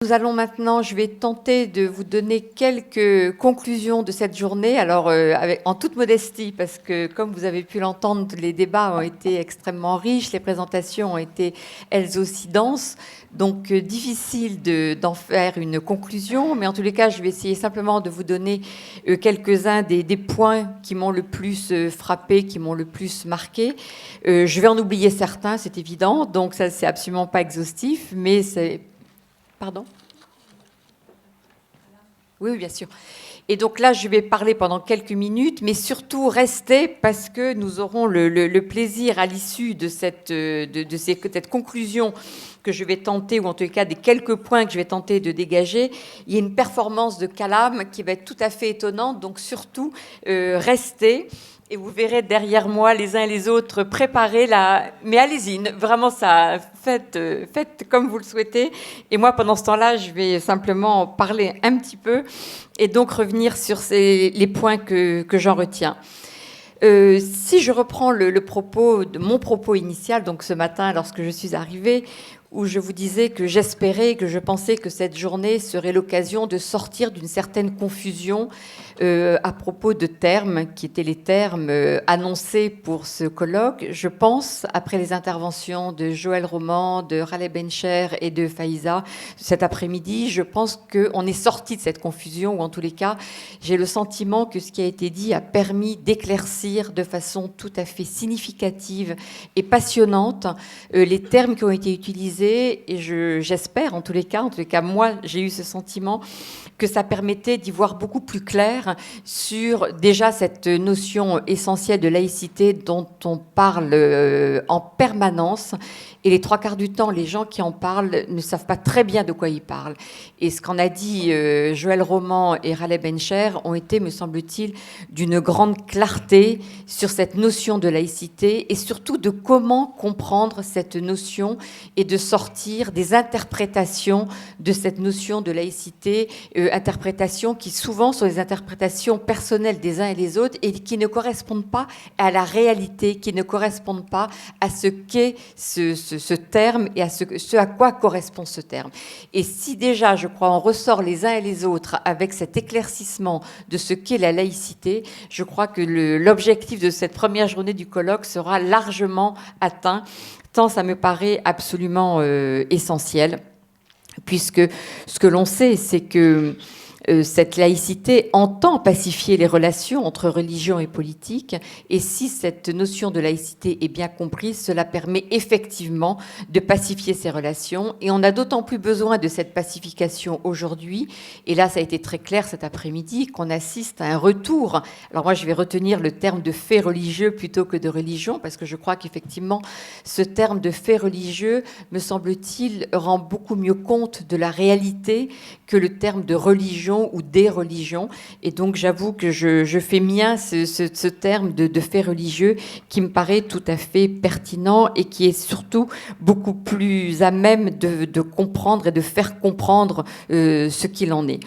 Nous allons maintenant, je vais tenter de vous donner quelques conclusions de cette journée, alors en toute modestie, parce que comme vous avez pu l'entendre, les débats ont été extrêmement riches, les présentations ont été elles aussi denses, donc difficile d'en faire une conclusion, mais en tous les cas, je vais essayer simplement de vous donner quelques-uns des points qui m'ont le plus frappé, qui m'ont le plus marqué. Je vais en oublier certains, c'est évident, donc ça c'est absolument pas exhaustif, mais c'est... Pardon ? Oui, bien sûr. Et donc là, je vais parler pendant quelques minutes, mais surtout restez parce que nous aurons le plaisir à l'issue de cette conclusion que je vais tenter, ou en tout cas des quelques points que je vais tenter de dégager. Il y a une performance de Calam qui va être tout à fait étonnante, donc surtout restez. Et vous verrez derrière moi, les uns et les autres, préparer la... Mais allez-y, vraiment, ça, faites comme vous le souhaitez. Et moi, pendant ce temps-là, je vais simplement parler un petit peu et donc revenir sur les points que j'en retiens. Si je reprends mon propos initial, donc ce matin, lorsque je suis arrivée, où je vous disais que j'espérais, que je pensais que cette journée serait l'occasion de sortir d'une certaine confusion à propos de termes qui étaient les termes annoncés pour ce colloque. Je pense, après les interventions de Joël Roman, de Raleh Bencher et de Faiza cet après-midi, je pense qu'on est sorti de cette confusion, ou en tous les cas, j'ai le sentiment que ce qui a été dit a permis d'éclaircir de façon tout à fait significative et passionnante les termes qui ont été utilisés, et j'espère, en tous les cas, moi, j'ai eu ce sentiment que ça permettait d'y voir beaucoup plus clair sur déjà cette notion essentielle de laïcité dont on parle en permanence. Et les trois quarts du temps, les gens qui en parlent ne savent pas très bien de quoi ils parlent. Et ce qu'en a dit Joël Roman et Raleh Bencher ont été, me semble-t-il, d'une grande clarté sur cette notion de laïcité et surtout de comment comprendre cette notion et de sortir des interprétations de cette notion de laïcité, interprétations qui souvent sont des interprétations personnelles des uns et des autres et qui ne correspondent pas à la réalité, qui ne correspondent pas à ce qu'est ce terme et à ce à quoi correspond ce terme. Et si déjà, je crois, on ressort les uns et les autres avec cet éclaircissement de ce qu'est la laïcité, je crois que l'objectif de cette première journée du colloque sera largement atteint, tant ça me paraît absolument essentiel, puisque ce que l'on sait, c'est que cette laïcité entend pacifier les relations entre religion et politique, et si cette notion de laïcité est bien comprise, cela permet effectivement de pacifier ces relations, et on a d'autant plus besoin de cette pacification aujourd'hui, et là ça a été très clair cet après-midi, qu'on assiste à un retour. Alors moi je vais retenir le terme de fait religieux plutôt que de religion, parce que je crois qu'effectivement ce terme de fait religieux, me semble-t-il, rend beaucoup mieux compte de la réalité que le terme de religion ou des religions. Et donc, j'avoue que je fais mien ce terme de fait religieux qui me paraît tout à fait pertinent et qui est surtout beaucoup plus à même de comprendre et de faire comprendre ce qu'il en est.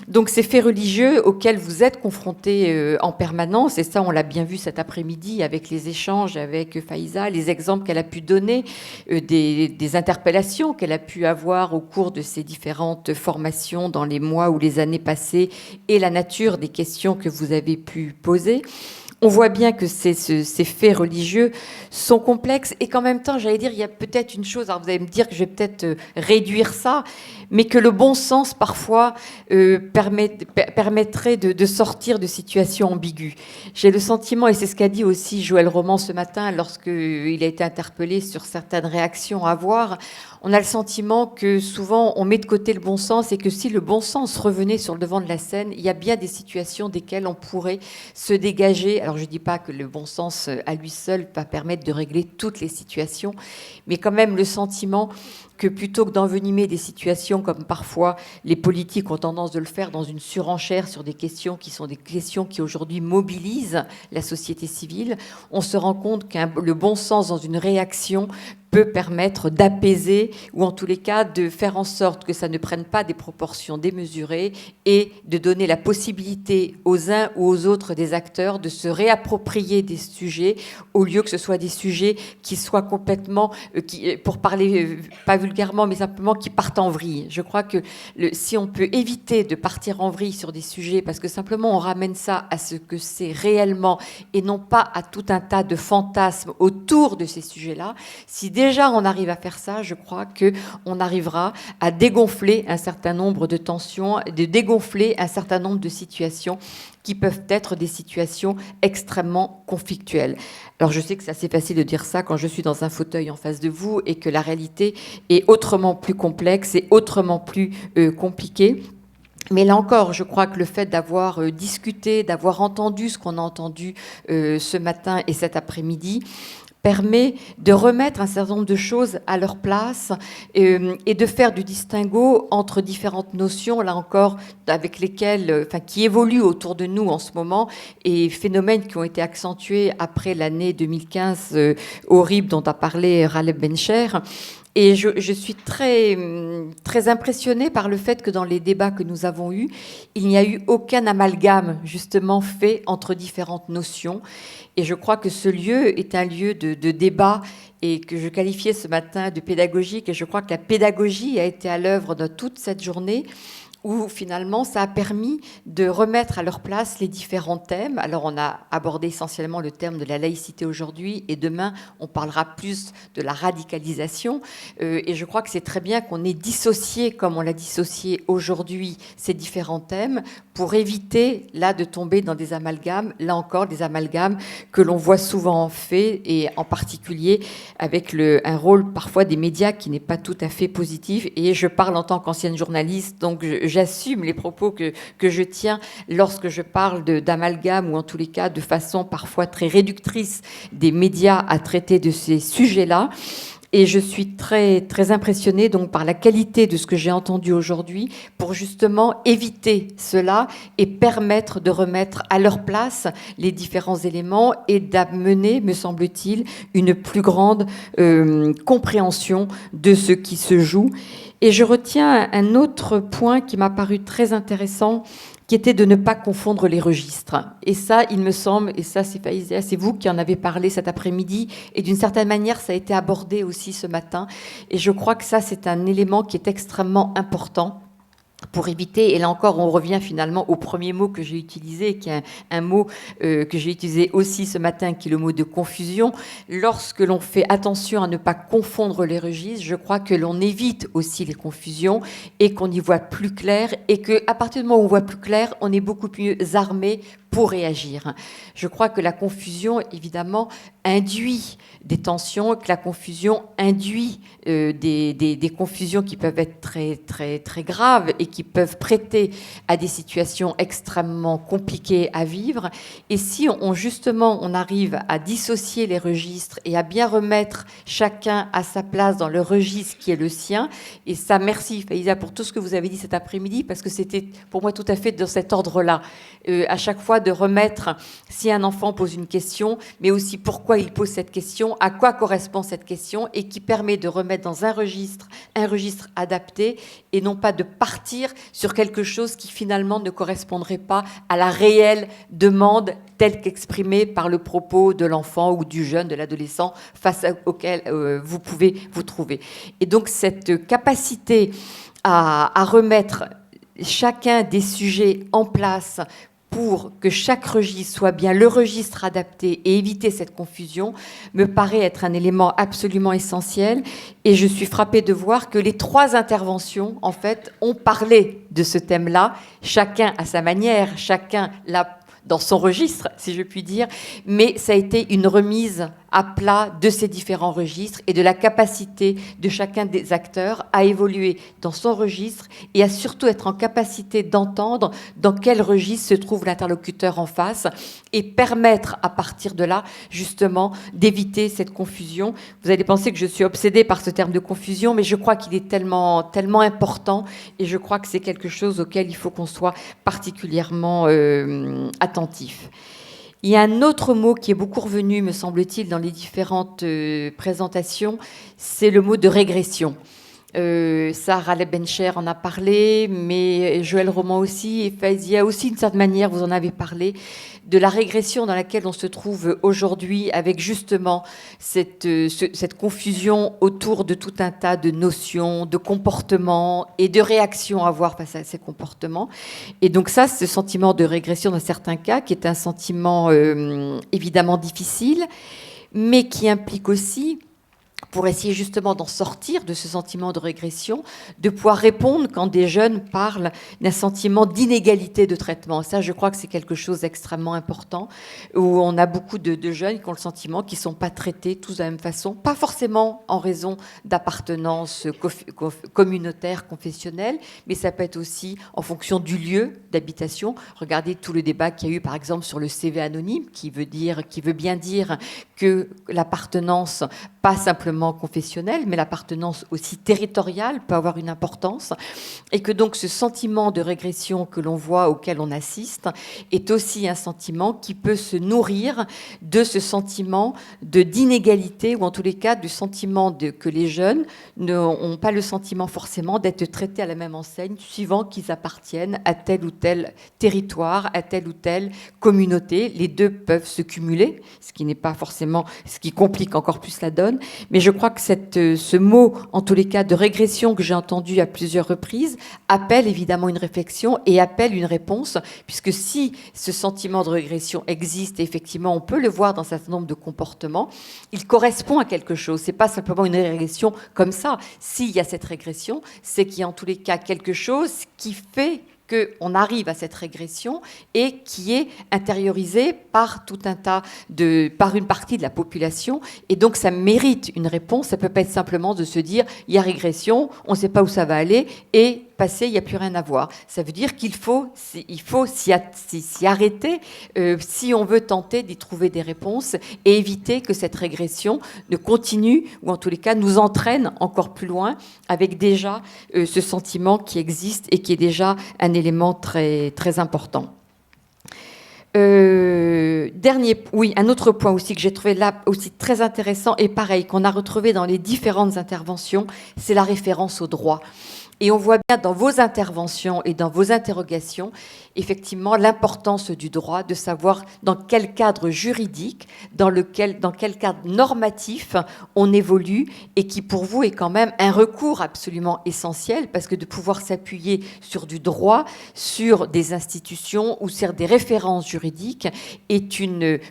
Donc ces faits religieux auxquels vous êtes confrontés en permanence, et ça on l'a bien vu cet après-midi avec les échanges avec Faiza, les exemples qu'elle a pu donner, des interpellations qu'elle a pu avoir au cours de ces différentes formations dans les mois ou les années passées, et la nature des questions que vous avez pu poser. On voit bien que ces faits religieux sont complexes et qu'en même temps, j'allais dire, il y a peut-être une chose, alors vous allez me dire que je vais peut-être réduire ça, mais que le bon sens, parfois, permettrait de sortir de situations ambiguës. J'ai le sentiment, et c'est ce qu'a dit aussi Joël Roman ce matin, lorsqu'il a été interpellé sur certaines réactions à avoir, on a le sentiment que souvent, on met de côté le bon sens et que si le bon sens revenait sur le devant de la scène, il y a bien des situations desquelles on pourrait se dégager. Alors, je ne dis pas que le bon sens, à lui seul, va permettre de régler toutes les situations, mais quand même le sentiment que plutôt que d'envenimer des situations comme parfois les politiques ont tendance de le faire dans une surenchère sur des questions qui sont des questions qui aujourd'hui mobilisent la société civile, on se rend compte que le bon sens dans une réaction peut permettre d'apaiser ou en tous les cas de faire en sorte que ça ne prenne pas des proportions démesurées et de donner la possibilité aux uns ou aux autres des acteurs de se réapproprier des sujets au lieu que ce soit des sujets qui soient complètement, pour parler pas vulgairement mais simplement qui partent en vrille. Je crois que si on peut éviter de partir en vrille sur des sujets parce que simplement on ramène ça à ce que c'est réellement et non pas à tout un tas de fantasmes autour de ces sujets-là, si déjà on arrive à faire ça, je crois qu'on arrivera à dégonfler un certain nombre de tensions, de dégonfler un certain nombre de situations qui peuvent être des situations extrêmement conflictuelles. Alors je sais que c'est assez facile de dire ça quand je suis dans un fauteuil en face de vous et que la réalité est autrement plus complexe et autrement plus compliquée. Mais là encore, je crois que le fait d'avoir discuté, d'avoir entendu ce qu'on a entendu ce matin et cet après-midi, permet de remettre un certain nombre de choses à leur place et de faire du distinguo entre différentes notions, là encore, avec lesquelles, qui évoluent autour de nous en ce moment, et phénomènes qui ont été accentués après l'année 2015 horrible dont a parlé Raleb Bencher. Et je suis très, très impressionnée par le fait que dans les débats que nous avons eus, il n'y a eu aucun amalgame justement fait entre différentes notions. Et je crois que ce lieu est un lieu de débat et que je qualifiais ce matin de pédagogique. Et je crois que la pédagogie a été à l'œuvre dans toute cette journée, où finalement ça a permis de remettre à leur place les différents thèmes. Alors on a abordé essentiellement le thème de la laïcité aujourd'hui et demain on parlera plus de la radicalisation et je crois que c'est très bien qu'on ait dissocié, comme on l'a dissocié aujourd'hui, ces différents thèmes pour éviter là de tomber dans des amalgames, là encore des amalgames que l'on voit souvent faits et en particulier avec un rôle parfois des médias qui n'est pas tout à fait positif. Et je parle en tant qu'ancienne journaliste, donc j'assume les propos que je tiens lorsque je parle d'amalgame ou en tous les cas de façon parfois très réductrice des médias à traiter de ces sujets-là. Et je suis très, très impressionnée donc, par la qualité de ce que j'ai entendu aujourd'hui pour justement éviter cela et permettre de remettre à leur place les différents éléments et d'amener, me semble-t-il, une plus grande compréhension de ce qui se joue. Et je retiens un autre point qui m'a paru très intéressant, qui était de ne pas confondre les registres. Et ça, il me semble, et ça c'est Faïzia, c'est vous qui en avez parlé cet après-midi, et d'une certaine manière, ça a été abordé aussi ce matin. Et je crois que ça, c'est un élément qui est extrêmement important pour éviter, et là encore on revient finalement au premier mot que j'ai utilisé, qui est un mot que j'ai utilisé aussi ce matin, qui est le mot de confusion. Lorsque l'on fait attention à ne pas confondre les registres, je crois que l'on évite aussi les confusions et qu'on y voit plus clair, et qu'à partir du moment où on voit plus clair, on est beaucoup mieux armé pour réagir. Je crois que la confusion, évidemment, induit des tensions, que la confusion induit des confusions qui peuvent être très, très, très graves et qui peuvent prêter à des situations extrêmement compliquées à vivre. Et si justement on arrive à dissocier les registres et à bien remettre chacun à sa place dans le registre qui est le sien, et ça, merci Faïza pour tout ce que vous avez dit cet après-midi, parce que c'était pour moi tout à fait dans cet ordre-là. À chaque fois de remettre, si un enfant pose une question, mais aussi pourquoi il pose cette question, à quoi correspond cette question, et qui permet de remettre dans un registre adapté, et non pas de partir sur quelque chose qui finalement ne correspondrait pas à la réelle demande telle qu'exprimée par le propos de l'enfant ou du jeune, de l'adolescent, face auquel vous pouvez vous trouver. Et donc cette capacité à remettre chacun des sujets en place pour que chaque registre soit bien le registre adapté et éviter cette confusion, me paraît être un élément absolument essentiel. Et je suis frappée de voir que les trois interventions, en fait, ont parlé de ce thème-là, chacun à sa manière, chacun dans son registre, si je puis dire, mais ça a été une remise à plat de ces différents registres et de la capacité de chacun des acteurs à évoluer dans son registre et à surtout être en capacité d'entendre dans quel registre se trouve l'interlocuteur en face et permettre à partir de là, justement, d'éviter cette confusion. Vous allez penser que je suis obsédée par ce terme de confusion, mais je crois qu'il est tellement, tellement important et je crois que c'est quelque chose auquel il faut qu'on soit particulièrement attentif. Il y a un autre mot qui est beaucoup revenu, me semble-t-il, dans les différentes présentations, c'est le mot de régression. Sarah Lebencher en a parlé, mais Joël Roman aussi, et Faisia aussi, d'une certaine manière, vous en avez parlé, de la régression dans laquelle on se trouve aujourd'hui, avec justement cette confusion autour de tout un tas de notions, de comportements et de réactions à avoir face à ces comportements. Et donc ça, ce sentiment de régression dans certains cas, qui est un sentiment évidemment difficile, mais qui implique aussi, pour essayer justement d'en sortir de ce sentiment de régression, de pouvoir répondre quand des jeunes parlent d'un sentiment d'inégalité de traitement. Ça, je crois que c'est quelque chose d'extrêmement important, où on a beaucoup de jeunes qui ont le sentiment qu'ils ne sont pas traités tous de la même façon, pas forcément en raison d'appartenance communautaire, confessionnelle, mais ça peut être aussi en fonction du lieu d'habitation. Regardez tout le débat qu'il y a eu, par exemple, sur le CV anonyme, qui veut bien dire que l'appartenance, pas simplement confessionnelle, mais l'appartenance aussi territoriale peut avoir une importance, et que donc ce sentiment de régression que l'on voit, auquel on assiste, est aussi un sentiment qui peut se nourrir de ce sentiment d'inégalité, ou en tous les cas du sentiment que les jeunes n'ont pas le sentiment forcément d'être traités à la même enseigne, suivant qu'ils appartiennent à tel ou tel territoire, à telle ou telle communauté. Les deux peuvent se cumuler, ce qui n'est pas forcément, ce qui complique encore plus la donne. Mais je crois que ce mot, en tous les cas, de régression que j'ai entendu à plusieurs reprises, appelle évidemment une réflexion et appelle une réponse, puisque si ce sentiment de régression existe, effectivement, on peut le voir dans un certain nombre de comportements, il correspond à quelque chose. C'est pas simplement une régression comme ça. S'il y a cette régression, c'est qu'il y a en tous les cas quelque chose qui fait qu'on arrive à cette régression et qui est intériorisée par tout un tas par une partie de la population. Et donc, ça mérite une réponse. Ça peut pas être simplement de se dire, il y a régression, on ne sait pas où ça va aller, et passer, il n'y a plus rien à voir. Ça veut dire qu'il faut s'y arrêter si on veut tenter d'y trouver des réponses et éviter que cette régression ne continue, ou en tous les cas nous entraîne encore plus loin, avec déjà ce sentiment qui existe et qui est déjà un élément très, très important. Un autre point aussi que j'ai trouvé là aussi très intéressant, et pareil, qu'on a retrouvé dans les différentes interventions, c'est la référence au droit. Et on voit bien dans vos interventions et dans vos interrogations, effectivement, l'importance du droit, de savoir dans quel cadre juridique, dans quel cadre normatif on évolue, et qui pour vous est quand même un recours absolument essentiel, parce que de pouvoir s'appuyer sur du droit, sur des institutions ou sur des références juridiques est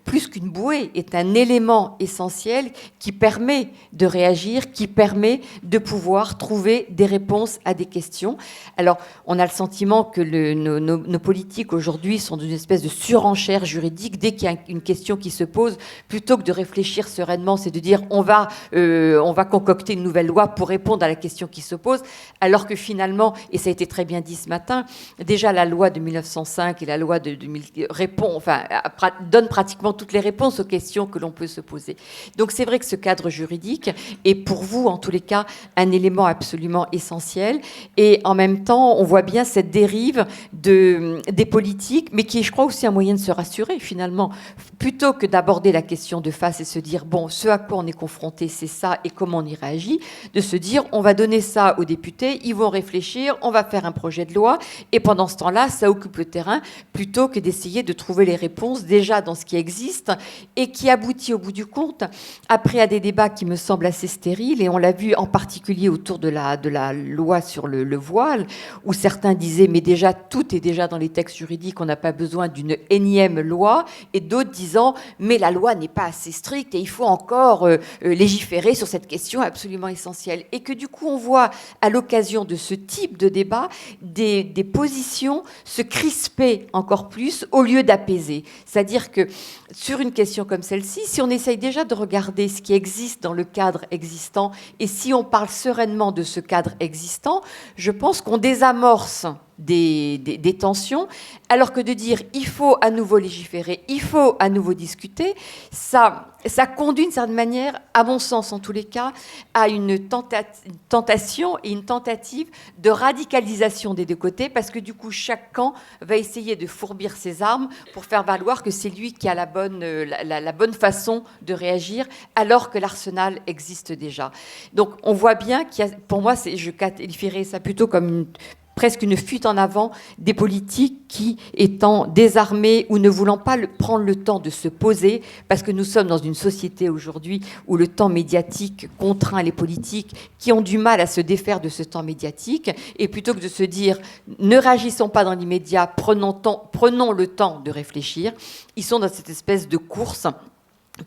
plus qu'une bouée, est un élément essentiel qui permet de réagir, qui permet de pouvoir trouver des réponses à des questions. Alors, on a le sentiment que nos politiques aujourd'hui sont d'une espèce de surenchère juridique. Dès qu'il y a une question qui se pose, plutôt que de réfléchir sereinement, c'est de dire on va concocter une nouvelle loi pour répondre à la question qui se pose, alors que finalement, et ça a été très bien dit ce matin, déjà la loi de 1905 et la loi de 2000 donnent pratiquement toutes les réponses aux questions que l'on peut se poser. Donc c'est vrai que ce cadre juridique est pour vous, en tous les cas, un élément absolument essentiel. Et en même temps, on voit bien cette dérive des politiques, mais qui est, je crois, aussi un moyen de se rassurer, finalement. Plutôt que d'aborder la question de face et se dire, bon, ce à quoi on est confronté, c'est ça, et comment on y réagit, de se dire, on va donner ça aux députés, ils vont réfléchir, on va faire un projet de loi, et pendant ce temps-là, ça occupe le terrain, plutôt que d'essayer de trouver les réponses déjà dans ce qui existe, et qui aboutit au bout du compte, après à des débats qui me semblent assez stériles, et on l'a vu en particulier autour de la loi sur le voile, où certains disaient, mais déjà, tout est déjà dans les textes juridiques, on n'a pas besoin d'une énième loi, et d'autres disant, mais la loi n'est pas assez stricte, et il faut encore légiférer sur cette question absolument essentielle. Et que du coup, on voit, à l'occasion de ce type de débat, des positions se crisper encore plus, au lieu d'apaiser. C'est-à-dire que, sur une question comme celle-ci, si on essaye déjà de regarder ce qui existe dans le cadre existant, et si on parle sereinement de ce cadre existant, je pense qu'on désamorce des tensions, alors que de dire il faut à nouveau légiférer, il faut à nouveau discuter, ça conduit d'une certaine manière, à mon sens en tous les cas, à une tentation et une tentative de radicalisation des deux côtés, parce que du coup chaque camp va essayer de fourbir ses armes pour faire valoir que c'est lui qui a la bonne façon de réagir, alors que l'arsenal existe déjà. Donc on voit bien qu'il y a, pour moi, je qualifierais ça plutôt comme presque une fuite en avant des politiques qui, étant désarmés ou ne voulant pas prendre le temps de se poser, parce que nous sommes dans une société aujourd'hui où le temps médiatique contraint les politiques qui ont du mal à se défaire de ce temps médiatique, et plutôt que de se dire ne réagissons pas dans l'immédiat, prenons le temps de réfléchir, ils sont dans cette espèce de course.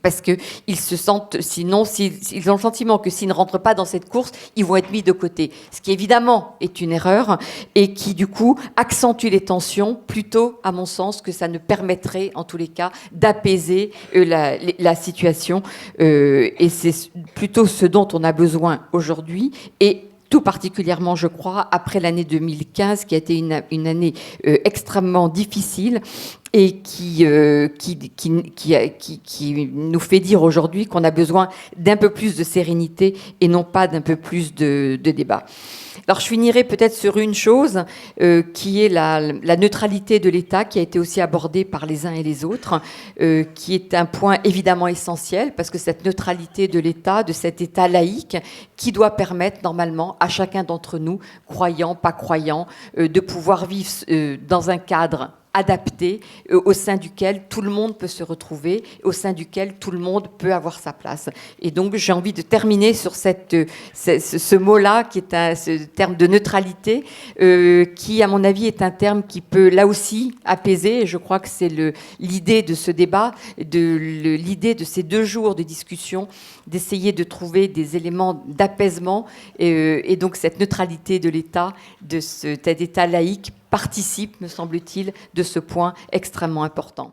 Parce qu'ils se sentent, sinon, ils ont le sentiment que s'ils ne rentrent pas dans cette course, ils vont être mis de côté. Ce qui, évidemment, est une erreur et qui, du coup, accentue les tensions plutôt, à mon sens, que ça ne permettrait, en tous les cas, d'apaiser la situation. Et c'est plutôt ce dont on a besoin aujourd'hui. Et tout particulièrement, je crois, après l'année 2015, qui a été une année extrêmement difficile et qui nous fait dire aujourd'hui qu'on a besoin d'un peu plus de sérénité et non pas d'un peu plus de débat. Alors je finirai peut-être sur une chose qui est la neutralité de l'État, qui a été aussi abordée par les uns et les autres, qui est un point évidemment essentiel, parce que cette neutralité de l'État, de cet État laïque, qui doit permettre normalement à chacun d'entre nous, croyants, pas croyants, de pouvoir vivre dans un cadre adapté, au sein duquel tout le monde peut se retrouver, au sein duquel tout le monde peut avoir sa place. Et donc j'ai envie de terminer sur ce mot-là, qui est ce terme de neutralité, qui à mon avis est un terme qui peut là aussi apaiser, et je crois que c'est l'idée de ce débat, l'idée de ces 2 jours de discussion, d'essayer de trouver des éléments d'apaisement, et donc cette neutralité de l'État, de cet État laïque, participe, me semble-t-il, de ce point extrêmement important.